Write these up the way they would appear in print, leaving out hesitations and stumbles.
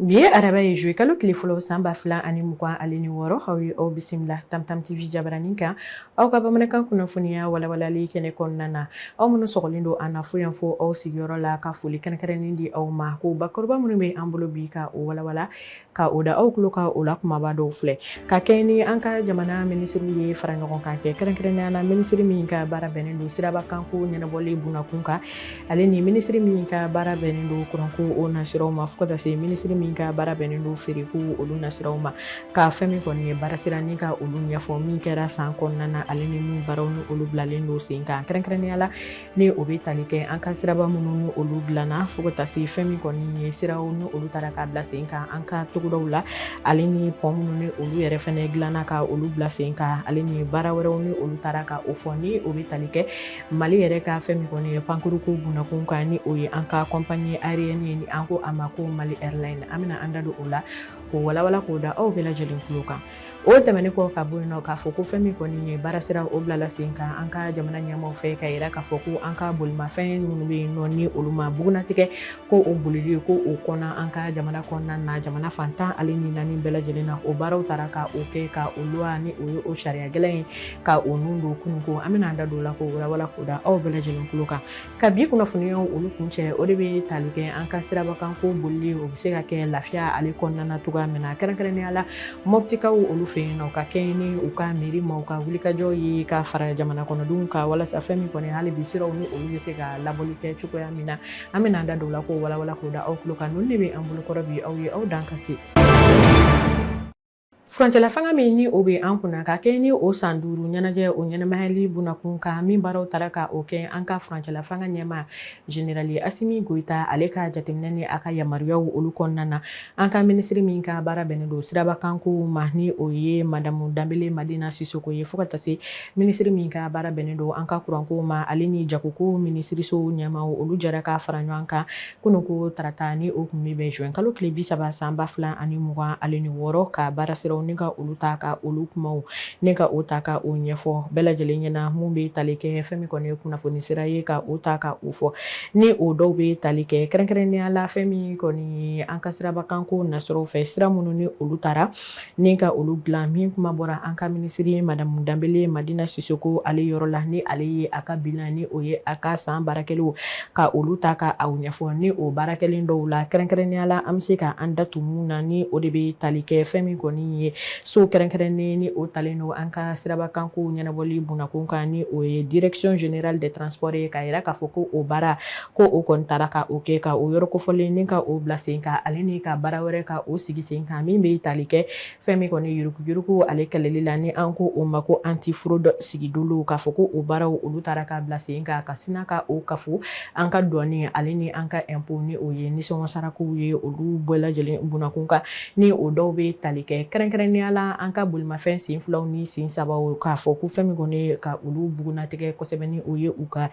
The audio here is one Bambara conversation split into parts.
Bi araba ye joué kalo tile fɔlɔ san 2026 aw ye aw bisimila Tamtam TV jabaranin kan aw ka bamanankan kunnafoniya walawalali kɛnɛ kɔnɔna na aw minnu sɔgɔlen don an na fo yan fo aw sigiyɔrɔ la ka foli kɛrɛnkɛrɛnnen di aw ma ko bakɔrɔba minnu bɛ an bolo bi ka o walawala ka o da aw tulo ka o la kumaba dɔw filɛ ka kɛ ni an ka jamana minisiriw ye fara ɲɔgɔn kan kɛ kɛrɛnkɛrɛnnenya na minisiri min ka baara bɛnnen don sirabakanko ɲɛnabɔli bunakun kan ale ni minisiri min ka baara bɛnnen don kuranko o nasiraw ma fo ka taa se minisiri min ka baara bɛnnen don feereko olu nasiraw ma ka fɛn min kɔni ye baarasira ni ka olu ɲɛfɔ min kɛra san kɔnɔna na ale ni min baaraw ni olu bilalen don sen kan kɛrɛnkɛrɛnnenya la ni o bɛ tali kɛ an ka siraba minnu ni olu dilanna fo ka taa se fɛn min kɔni ye siraw ni olu taara ka bila sen kan an ka togodaw la ale ni pont minnu ni olu yɛrɛ fɛnɛ dilanna ka olu bila sen kan ale ni baara wɛrɛw ni olu taara ka o fɔ ni o bɛ tali kɛ Mali yɛrɛ ka fɛn min kɔni ye pankuruko bunakun kan ni o ye an ka compagnie aérienne ye ni an ko a ma ko Mali Airline an bɛna an da don o la k'o walawala k'o da aw bɛɛ lajɛlen tulo kan o tɛmɛnen kɔ ka bɔ yen nɔ k'a fɔ ko fɛn min kɔni ye baarasira o bilala sen kan an ka jamana ɲɛmaaw fɛ ka yira k'a fɔ ko an ka bolimafɛn minnu bɛ yen nɔ ni olu ma bugunatigɛ ko o bolili ko o kɔnɔ an ka jamana kɔnɔna na jamana fantan ale ni naani bɛɛ lajɛlen na o baaraw taara ka o kɛ ka o loi ni o ye o sariya gɛlɛn ye ka o nun don kununko an bɛna an da don o la k'o walawala k'o da aw bɛɛ lajɛlen tulo kan ka bi kunnafoniyaw olu kun cɛ o de bɛ tali kɛ an ka sirabakanko bolili o bɛ se ka kɛ lafiya ale kɔnɔna na cogoya min na kɛrɛnkɛrɛnnenya la mɔbitikaw olu fɛ yen nɔ ka kɛ ni u ka miiri ma u ka wulikajɔ ye ka fara jamana kɔnɔdenw kan walasa fɛn min kɔni hali bi siraw ni olu bɛ se ka labɔli kɛ cogoya min na an bɛna an da don o la k'o walawala k'o da aw tulo kan ninnu de bɛ an bolokɔrɔ bi aw ye aw dan ka se furancɛla fanga min ni o bɛ an kunna ka kɛ ni o san 5 ɲɛnajɛ o ɲɛnamayali bunakun kan min baaraw taara ka o kɛ an ka furancɛla fanga ɲɛma General Asimi Goita ale ka jateminɛ ni a ka yamaruyaw olu kɔnɔna na an ka minisiri min ka baara bɛnnen don sirabakanko ma ni o ye Madamu Danbele Madina Sisoko ye fo ka taa se minisiri min ka baara bɛnnen don an ka kuranko ma ale ni jagoko minisiriso ɲɛmaaw olu jɛra ka fara ɲɔgɔn kan kununko tarata ni o kun bɛ juin kalo tile 30 san 2026 ka baarasiraw ni ka olu ta ka olu kumaw ne ka o ta ka o ɲɛfɔ bɛɛ lajɛlen ɲɛna mun bɛ tali kɛ fɛn min kɔni ye kunnafoni sira ye ka o ta ka o fɔ ni o dɔw bɛ tali kɛ kɛrɛnkɛrɛnnenya la fɛn min kɔni ye an ka sirabakanko nasiraw fɛ sira minnu ni olu taara ni ka olu dilan min kuma bɔra an ka minisiri Madamu Danbele Madina Sisoko ale yɔrɔ la ni ale ye a ka bilan ni o ye a ka san baarakɛliw ka olu ta ka aw ɲɛfɔ ni o baarakɛlen dɔw la kɛrɛnkɛrɛnnenya la an bɛ se ka an datu mun na ni o de bɛ tali kɛ fɛn min kɔni ye so kɛrɛnkɛrɛnnen ni o talen don an ka sirabakanko ɲɛnabɔli bunakun kan ni o ye Direction Générale des Transports ye ka yira k'a fɔ ko o baara ko o kɔni taara ka o kɛ ka o yɔrɔ kofɔlen ni ka o bila sen kan ale ni ka baara wɛrɛ ka o sigi sen kan min bɛ tali kɛ fɛn min kɔni yuruguyurugu ale kɛlɛli la ni an ko o ma ko anti-fraude sigidolo k'a fɔ ko o baaraw olu taara ka bila sen kan ka sina ka o kafo an ka dɔɔni ale ni an ka impôt ni o ye nisɔngɔsarakow ye olu bɛɛ lajɛlen bunakun kan ni o dɔw bɛ tali kɛ kɛrɛnkɛrɛnnenya la an ka bolimafɛn sen filaw ni sen sabaw k'a fɔ ko fɛn min kɔni ka olu bugunatigɛ kosɛbɛ ni o ye u ka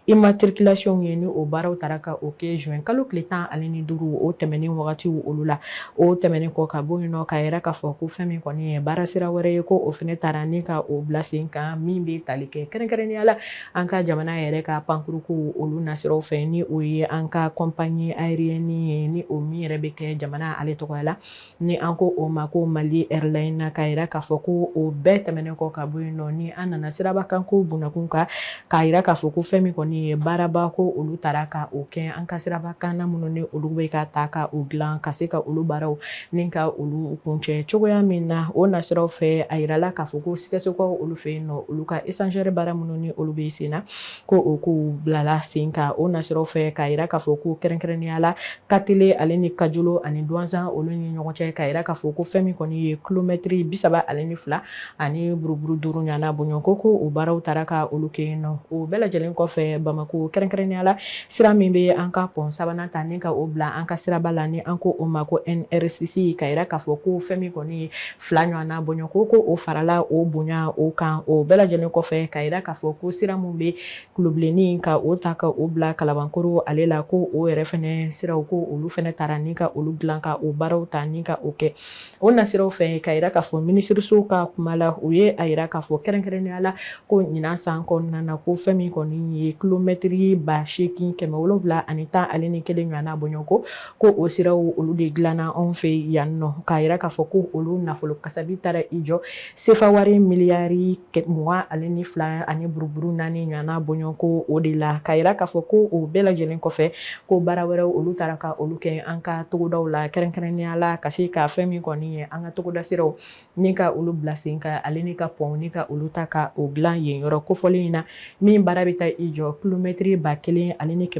immatriculation ye ni o baaraw taara ka o kɛ juin kalo tile 15 o tɛmɛnen wagatiw olu la o tɛmɛnen kɔ ka bɔ yen nɔ ka yira k'a fɔ ko fɛn min kɔni ye baarasira wɛrɛ ye ko o fɛnɛ taara ni ka o bila sen kan min bɛ tali kɛ kɛrɛnkɛrɛnnenya la an ka jamana yɛrɛ ka pankuruko olu nasiraw fɛ ni o ye an ka compagnie aérienne ye ni o min yɛrɛ bɛ kɛ jamana ale tɔgɔ la ni an ko o ma ko Mali Airline na ka yira k'a fɔ ko o bɛɛ tɛmɛnen kɔ ka bɔ yen nɔ ni an nana sirabakanko bunakun kan k'a yira k'a fɔ ko fɛn min kɔni ye baaraba ko olu taara ka o kɛ an ka sirabakanna minnu ni olu bɛ ka ta ka o dilan ka se ka olu baaraw ni ka olu kuncɛ cogoya min na o nasiraw fɛ a yirala k'a fɔ ko sikasokaw olu fɛ yen nɔ olu ka échangeur baara minnu ni olu bɛ sen na ko o kow bilala sen kan o nasiraw fɛ k'a yira k'a fɔ ko kɛrɛnkɛrɛnnenya la Katile ale ni Kajolo ani Douanza olu ni ɲɔgɔn cɛ k'a yira k'a fɔ ko fɛn min kɔni ye kilomɛtiri 32 ani buruburu 5 ɲana bɔɲɔgɔnko ko o baaraw taara ka olu kɛ yen nɔ o bɛɛ lajɛlen kɔfɛ Bamako kɛrɛnkɛrɛnnenya la sira min bɛ an ka pont sabanan ta ni ka o bila an ka siraba la ni an ko o ma ko NRCC ka yira k'a fɔ ko fɛn min kɔni ye 2 ɲɔana bɔɲɔgɔnko ko o farala o bonya o kan o bɛɛ lajɛlen kɔfɛ ka yira k'a fɔ ko sira min bɛ kulobilenni ka o ta ka o bila Kalabankoro ale la ko o yɛrɛ fɛnɛ siraw ko olu fɛnɛ taara ni ka olu dilan ka o baaraw ta ni ka o kɛ o nasiraw fɛ fɛn ka yira k'a fɔ minisiriso ka kuma la u ye a yira k'a fɔ kɛrɛnkɛrɛnnenya la ko ɲinan san kɔnɔna na ko fɛn min kɔni ye kilomɛtiri 8,710 ale ni kelen ɲɔgɔnna bɔɲɔgɔn ko o siraw olu de dilanna anw fɛ yan nɔ k'a yira k'a fɔ ko olu nafolo kasabi taara i jɔ sefa wari miliyari 22 ani buruburu 4 ɲɔgɔnna bɔɲɔgɔn ko o de la k'a yira k'a fɔ ko o bɛɛ lajɛlen kɔfɛ ko baara wɛrɛw olu taara ka olu kɛ an ka togodaw la kɛrɛnkɛrɛnnenya la ka se ka fɛn min kɔni ye an ka togoda siraw ni ka olu bila sen ka ale ni ka pɔn ni ka olu ta ka o dilan yen yɔrɔ kofɔlen in na min baara bɛ taa i jɔ kilomɛtiri 1,620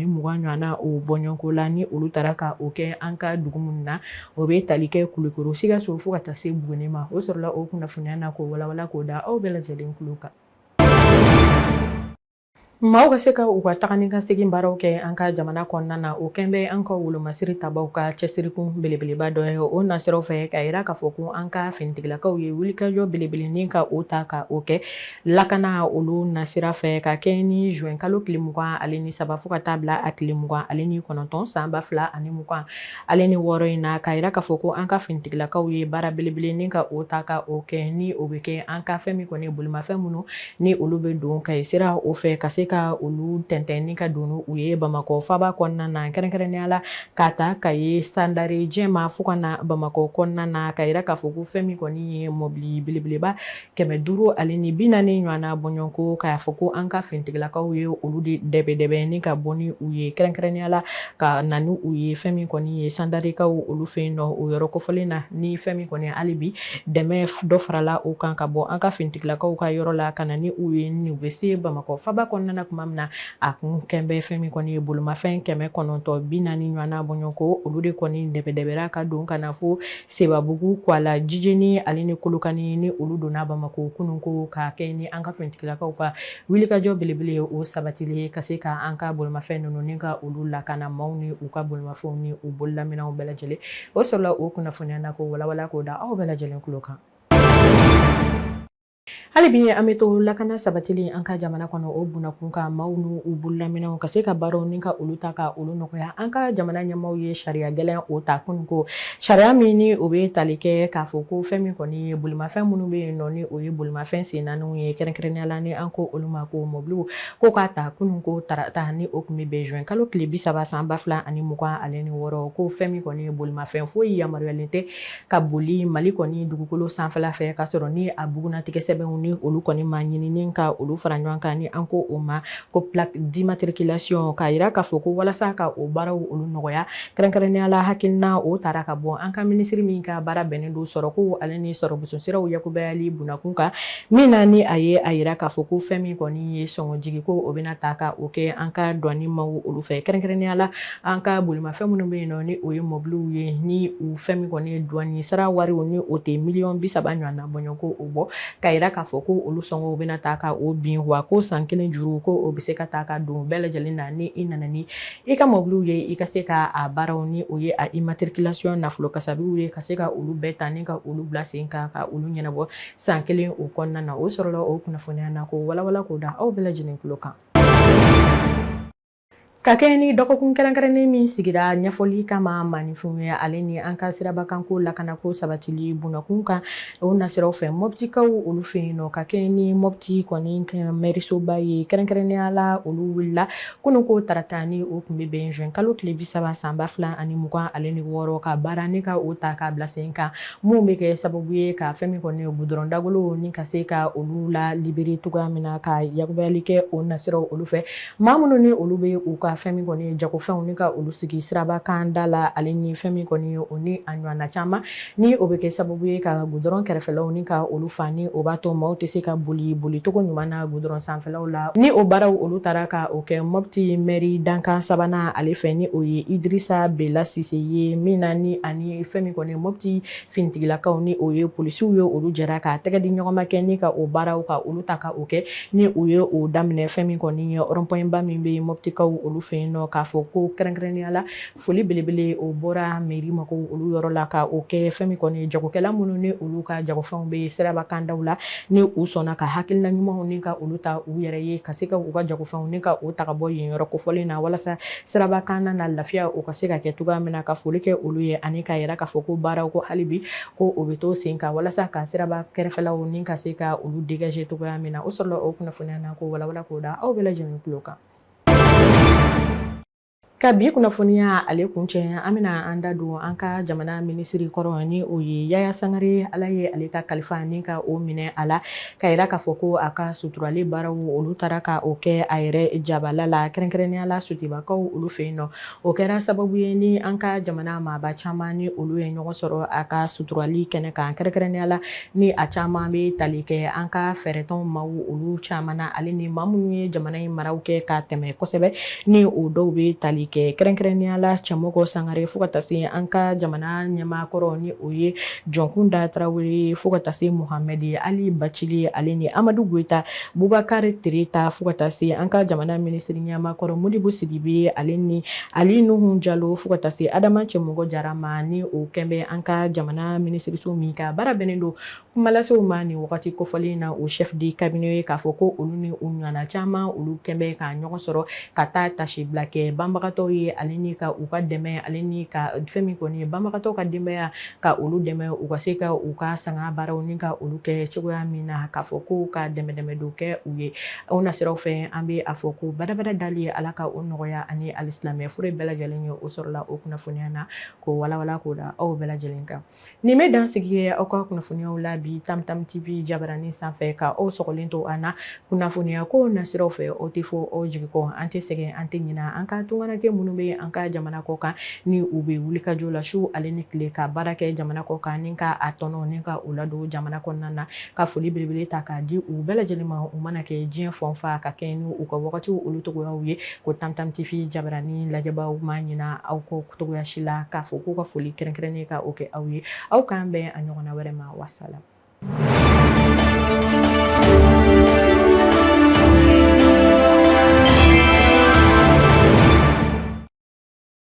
ɲɔgɔnna o bɔɲɔgɔnko la ni olu taara ka o kɛ an ka dugu minnu na o bɛ tali kɛ Kulukoro Sikaso fo ka taa se Buguni ma o sɔrɔla o kunnafoniya na k'o walawala k'o da aw bɛɛ lajɛlen kulo kan. Maaw ka se ka u ka taga ni ka segin baaraw kɛ an ka jamana kɔnɔna na o kɛn bɛ an ka wolomasiri tabaw ka cɛsirikun belebeleba dɔ ye o nasiraw fɛ ka yira k'a fɔ ko an ka finitigilakaw ye wulikajɔ belebelenin ka o ta ka o kɛ lakana olu nasira fɛ ka kɛ ni juin kalo tile 23 fo ka taa bila a tile 29 san 2020 ale ni 6 in na ka yira k'a fɔ ko an ka finitigilakaw ye baara belebelenin ka o ta ka o kɛ ni o bɛ kɛ an ka fɛn min kɔni bolimafɛn minnu ni olu bɛ don ka sira o fɛ ka se ka olu tɛntɛn ni ka don u ye Bamakɔ faba kɔnɔna na kɛrɛnkɛrɛnnenya la ka ta ka ye sandare jɛma fo ka na Bamakɔ kɔnɔna na ka yira k'a fɔ ko fɛn min kɔni ye mɔbili belebeleba 540 ɲɔgɔnna bɔɲɔgɔnko k'a fɔ ko an ka finitigilakaw ye olu de dɛbɛ ni ka bɔ ni u ye kɛrɛnkɛrɛnnenya la ka na ni u ye fɛn min kɔni ye sandarekaw olu fɛ yen nɔ o yɔrɔ kofɔlen na ni fɛn min kɔni hali bi dɛmɛ dɔ farala o kan ka bɔ an ka finitigilakaw ka yɔrɔ la ka na ni u ye ni u bɛ se Bamakɔ faba kɔnɔna na tuma min na a kun kɛn bɛ fɛn min kɔni ye bolimafɛn 940 ɲɔgɔnna bɔɲɔgɔnko olu de kɔni dɛbɛdɛbɛra ka don ka na fo Sebabugu Kuala Jijeni ale ni Kolokani ni olu donna Bamakɔ kununko ka kɛ ni an ka finitigilakaw ka wulikajɔ belebele o sabatili ka se ka an ka bolimafɛn ninnu ni ka olu lakana maaw ni u ka bolimafɛnw ni u bolilaminɛw bɛɛ lajɛlen o sɔrɔla o kunnafoniya na ko walawala k'o da aw bɛɛ lajɛlen kulo kan. Hali bi an bɛ to lakana sabatili an ka jamana kɔnɔ o bunakun ka maaw n'u bolilaminɛw ka se ka baaraw ni ka olu ta ka olu nɔgɔya an ka jamana ɲɛmaaw ye sariya gɛlɛn o ta kununko sariya min ni o bɛ tali kɛ k'a fɔ ko fɛn min kɔni ye bolimafɛn minnu bɛ yen nɔ ni o ye bolimafɛn sen naaniw ye kɛrɛnkɛrɛnnenya la ni an ko olu ma ko mɔbiliw ko k'a ta kununko tarata ni o tun bɛ bɛn juin kalo tile 30 san 2026 ko fɛn min kɔni ye bolimafɛn foyi yamaruyalen tɛ ka boli Mali kɔni dugukolo sanfɛla fɛ ka sɔrɔ ni a bugunatigɛ sɛbɛnw ni olu kɔni ma ɲinini ka olu fara ɲɔgɔn kan ni an ko o ma ko plaque d'immatriculation ka yira k'a fɔ ko walasa ka o baaraw olu nɔgɔya kɛrɛnkɛrɛnnenya la hakilina o taara ka bɔ an ka minisiri min ka baara bɛnnen don sɔrɔ ko ale ni sɔrɔmuso siraw yakubali bunakun kan min na ni a ye a yira k'a fɔ ko fɛn min kɔni ye sɔngɔjigi ko o bɛna ta ka o kɛ an ka dɔnni maaw olu fɛ kɛrɛnkɛrɛnnenya la an ka bolimafɛn minnu bɛ yen nɔ ni o ye mɔbiliw ye ni u fɛn min kɔni ye douane sara wariw ni o tɛ 30 ɲɔgɔnna bɔɲɔgɔnko o bɔ ka yira k'a fɔ ko olu sɔngɔw bɛna ta ka o bin wa ko san 1 juru ko o bɛ se ka ta ka don bɛɛ lajɛlen na ni i nana ni i ka mɔbiliw ye i ka se ka a baaraw ni o ye a immatriculation nafolo kasabiw ye ka se ka olu bɛɛ ta ni ka olu bila sen kan ka olu ɲɛnabɔ san 1 o kɔnɔna na o sɔrɔla o kunnafoniya na ko walawala k'o da aw bɛɛ lajɛlen kulo kan. Ka kɛ ni dɔgɔkun kɛrɛnkɛrɛnnen min sigira ɲɛfɔli kama maninfinw ye ale ni an ka sirabakanko lakanako sabatili bunakun kan o nasiraw fɛ mɔbitikaw olu fɛ yen nɔ ka kɛ ni mɔbiti kɔni mɛrisoba ye kɛrɛnkɛrɛnnenya la olu wulila kununko tarata ni o tun bɛ bɛn juin kalo tile 30 san 2026 ka baara ni ka o ta k'a bila sen kan mun bɛ kɛ sababu ye ka fɛn min kɔni gudɔrɔn dagolo ni ka se ka olu la libere cogoya min na ka yakubali kɛ o nasiraw olu fɛ maa minnu ni olu bɛ u ka fɛn min kɔni jagofɛnw ni ka olu sigi siraba kan da la ale ni fɛn min kɔni o ni a ɲɔgɔnna caman ni o bɛ kɛ sababu ye ka gudɔrɔn kɛrɛfɛlaw ni ka olu fa ni o b'a to maaw tɛ se ka boli cogo ɲuman na gudɔrɔn sanfɛlaw la ni o baaraw olu taara ka o kɛ mɔbiti mɛri dankan sabanan ale fɛ ni o ye Idrissa Bella Sise ye min na ni ani fɛn min kɔni mɔbiti finitigilakaw ni o ye polisiw ye olu jɛra ka tɛgɛ di ɲɔgɔn ma kɛ ni ka o baaraw ka olu ta ka o kɛ ni o ye o daminɛ fɛn min kɔni ye rond-point ba min bɛ mɔbitikaw olu fɛ yen nɔ k'a fɔ ko kɛrɛnkɛrɛnnenya la foli belebele o bɔra mairie ma ko olu yɔrɔ la ka o kɛ fɛn min kɔni jagokɛla minnu ni olu ka jagofɛnw bɛ siraba kan daw la ni u sɔnna ka hakilina ɲumanw ni ka olu ta u yɛrɛ ye ka se ka u ka jagofɛnw ni ka o ta ka bɔ yen yɔrɔ kofɔlen na walasa siraba kan na lafiya o ka se ka kɛ cogoya min na ka foli kɛ olu ye ani ka yɛrɛ k'a fɔ ko baaraw ko hali bi ko o bɛ to sen kan walasa ka siraba kɛrɛfɛlaw ni ka se ka olu dégager cogoya min na o sɔrɔla o kunnafoniya na ko walawala k'o da aw bɛɛ lajɛlen tulo kan. Ka bi kunnafoniya ale kuncɛ an bɛna an da don an ka jamana minisiri kɔrɔ ni o ye Yaya Sangare ala ye ale ka kalifa ni ka o minɛ a la ka yira k'a fɔ ko a ka suturali baaraw olu taara ka o kɛ a yɛrɛ jabala la kɛrɛnkɛrɛnnenya la sutibakaw olu fɛ yen nɔ o kɛra sababu ye ni an ka jamana maaba caman ni olu ye ɲɔgɔn sɔrɔ a ka suturali kɛnɛ kan kɛrɛnkɛrɛnnenya la ni a caman bɛ tali kɛ an ka fɛɛrɛtɔnw maaw olu caman na ale ni maa minnu ye jamana in maraw kɛ ka tɛmɛ kosɛbɛ ni o dɔw bɛ tali kɛ kɛrɛnkɛrɛnnenya la Cɛmɔgɔ Sangare fo ka taa se an ka jamana ɲɛmaakɔrɔ ni o ye Jɔnkunda Tarawele fo ka taa se Muhamɛdi Ali Bacili ale ni Amadu Goyita Bubakari Tirita fo ka taa se an ka jamana minisiri ɲɛmaakɔrɔ Modibo Sidibe ale ni Ali Nuhu Jalo fo ka taa se Adama Cɛmɔgɔ Jara ma ni o kɛn bɛ an ka jamana minisiriso min ka baara bɛnnen don kumalasew ma ni wagati kofɔlen na o chef de cabinet ye k'a fɔ ko olu ni u ɲɔgɔnna caman olu kɛn bɛ ka ɲɔgɔn sɔrɔ ka taa tasibila kɛ banbagatɔw ye ale ni ka u ka dɛmɛ ale ni ka fɛn min kɔni ye banbagatɔw ka denbaya ka olu dɛmɛ u ka se ka u ka sanga baaraw ni ka olu kɛ cogoya min na k'a fɔ ko ka dɛmɛ dɔ kɛ u ye o nasiraw fɛ an bɛ a fɔ ko badabada dali ala ka o nɔgɔya ani alisilamɛ fure bɛɛ lajɛlen ye o sɔrɔla o kunnafoniya na ko walawala k'o da aw bɛɛ lajɛlen kan nin bɛ dansigi aw ka kunnafoniyaw la bi Tamtam TV jabaranin sanfɛ ka aw sɔgɔlen to an na kunnafoniya ko nasiraw fɛ o tɛ fɔ aw jigi kɔ an tɛ sɛgɛn an tɛ ɲinɛ an ka tunganakɛ minnu bɛ an ka jamana kɔ kan ni u bɛ wulikajɔ la su ale ni tile ka baara kɛ jamana kɔ kan ni ka a tɔnɔ ni ka u ladon jamana kɔnɔna na ka foli belebele ta k'a di u bɛɛ lajɛlen ma u mana kɛ diɲɛ fɛn fa ka kɛ ni u ka wagatiw olu togoyaw ye ko Tamtam TV jabaranin lajɛbaw ma ɲina aw kɔ togoya si la k'a fɔ k'u ka foli kɛrɛnkɛrɛnnen ka o kɛ aw ye aw k'an bɛn a ɲɔgɔnna wɛrɛ ma wasala.